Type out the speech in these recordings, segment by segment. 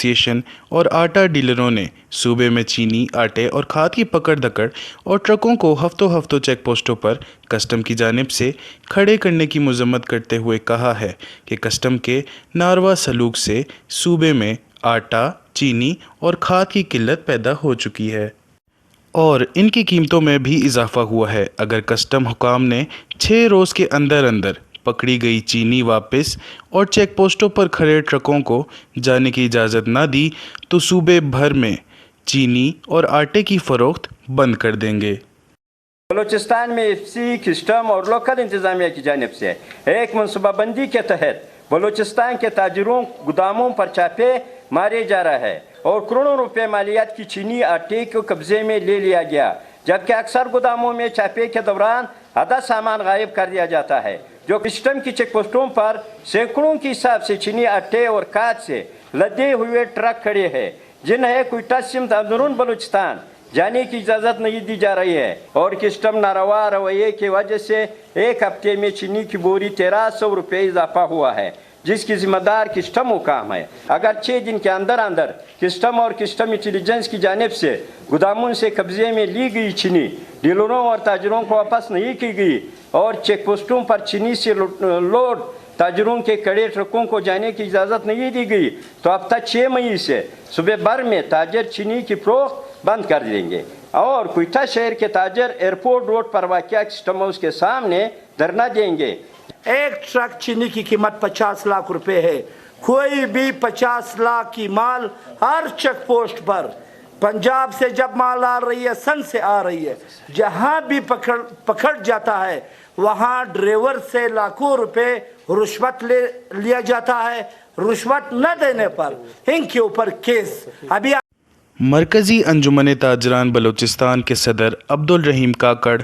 Association और आटा डीलरों ने सूबे में चीनी, आटे और खाद की पकड़ दकड़ और ट्रकों को हफ्तों हफ्तों चेक पोस्टों पर कस्टम की जानिब से खड़े करने की मजम्मत करते हुए कहा है कि कस्टम के नारवा सलूक से सूबे में आटा, चीनी और खाद की किल्लत पैदा हो चुकी है और इनकी कीमतों में भी इजाफा हुआ है। अगर कस्टम हुकाम ने 6 रोज़ के अंदर अंदर पकड़ी गई चीनी वापस और चेक पोस्टों पर खड़े ट्रकों को जाने की इजाज़त ना दी तो सूबे भर में चीनी और आटे की फ़रोख्त बंद कर देंगे। बलूचिस्तान में एफसी, कस्टम और लोकल इंतज़ामिया की जानिब से एक मनसूबाबंदी के तहत बलूचिस्तान के ताजिरों गोदामों पर छापे मारे जा रहा है और करोड़ों रुपए मालियात की चीनी, आटे को कब्जे में ले लिया गया, जबकि अक्सर गोदामों में छापे के दौरान आधा सामान गायब कर दिया जाता है। जो कस्टम की चेक पोस्टों पर सैकड़ों के हिसाब से चीनी, आटे और खाद से लदे हुए ट्रक खड़े हैं, जिन्हें क्वेटा सिमत अंदरून बलूचिस्तान जाने की इजाज़त नहीं दी जा रही है और कस्टम नारवा रवैये की वजह से एक हफ्ते में चीनी की बोरी 1300 रुपये इजाफा हुआ है, जिसकी जिम्मेदार कस्टम हुकाम है। अगर 6 दिन के अंदर अंदर कस्टम और कस्टम इंटेलिजेंस की जानिब से गोदामों से कब्जे में ली गई चीनी डीलरों और ताजरों को वापस नहीं की गई और चेक पोस्टों पर चीनी से लोड ताजरों के कड़े ट्रकों को जाने की इजाज़त नहीं दी गई तो अब तक 6 मई से सुबह भर में ताजर चीनी की फरोख्त बंद कर देंगे और क्वेटा शहर के ताजर एयरपोर्ट रोड पर वाक़िया कस्टम हाउस के सामने धरना देंगे। एक ट्रक चीनी की कीमत 50 लाख रुपए है। कोई भी 50 लाख की माल हर चेक पोस्ट पर पंजाब से जब माल आ रही है, सन से आ रही है, जहां भी पकड़ जाता है वहां ड्राइवर से लाखों रुपए रुश्वत लिया जाता है। रुश्वत न देने पर इनके ऊपर केस। अभी मरकज़ी अंजुमन ताजरान बलूचिस्तान के सदर अब्दुल रहीम काकड़,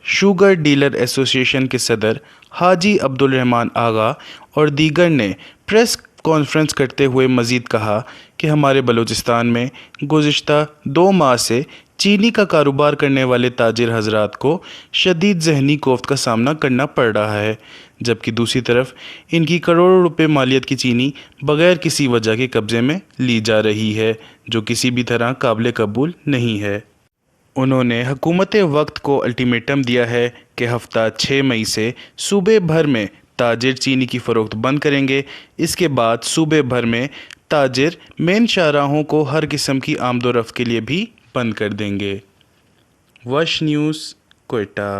शुगर डीलर एसोसिएशन के सदर हाजी अब्दुल रहमान आगा और दीगर ने प्रेस कॉन्फ्रेंस करते हुए मज़ीद कहा कि हमारे बलूचिस्तान में गुज़िश्ता 2 माह से चीनी का कारोबार करने वाले ताजिर हजरात को शदीद ज़हनी कोफ्त का सामना करना पड़ रहा है, जबकि दूसरी तरफ इनकी करोड़ों रुपए मालियत की चीनी बग़ैर किसी वजह के कब्ज़े में ली जा रही है, जो किसी भी तरह काबिल कबूल नहीं है। उन्होंने हुकूमत वक्त को अल्टीमेटम दिया है कि हफ्ता 6 मई से सूबे भर में ताजिर चीनी की फ़रोख्त बंद करेंगे। इसके बाद सूबे भर में ताजिर मेन शाहराहों को हर किस्म की आमदोरफ़्त के लिए भी बंद कर देंगे। वश न्यूज़, क्वेटा।